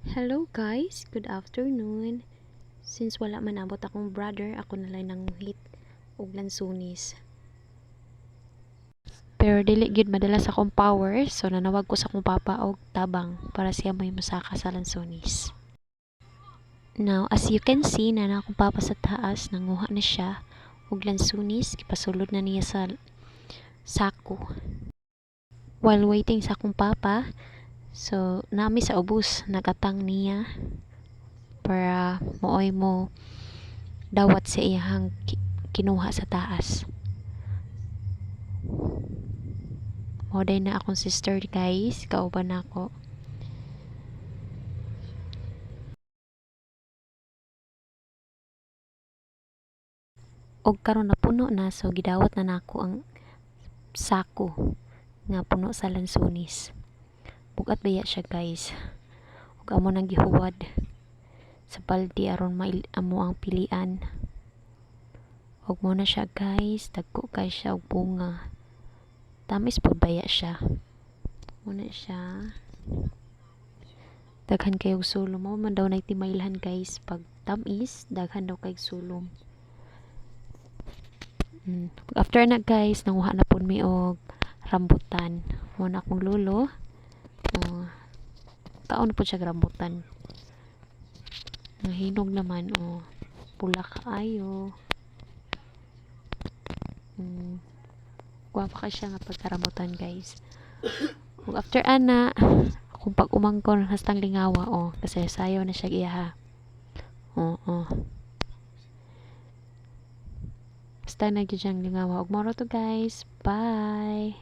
Hello guys, good afternoon. Since wala man abot akong brother, ako na lang nanguhit og lansunis. Pero dili gid madalas akong power, so nanawag ko sa akong papa og tabang para siya may masaka sa lansunis. Now, as you can see, na akong papa sa taas, nanguha na siya og lansunis, ipasulod na niya sa sako. While waiting sa akong papa, so nami sa ubos, nagatang niya para mooy mo dawat sa iyang kinuha sa taas. Moday na akong sister guys, kauban ako. Og karon na puno na, so gidawat na nako ang sako nga puno sa lansunis. Bugat baya siya guys. Og amo nang gihuwad sa balde aron amo ang pilian. Og mo na siya guys, dagko kay siya og bunga. Tamis pud baya siya. Muna siya. Daghan kayo sulom mo man daw nagtimailhan guys, pag tamis daghan daw kay sulom. After na guys, nanguha na pud mi og rambutan. Muna akong lolo. Kaon po siya rambutan. Hinog naman pula kaayo. Guwapa ka siya nga pagkarambutan guys. Ug after ana, kung pag umangkon hastang lingawa kasi sayaw na siya giya ha. Basta na gyud siyang lingawa. Ug moro to guys. Bye.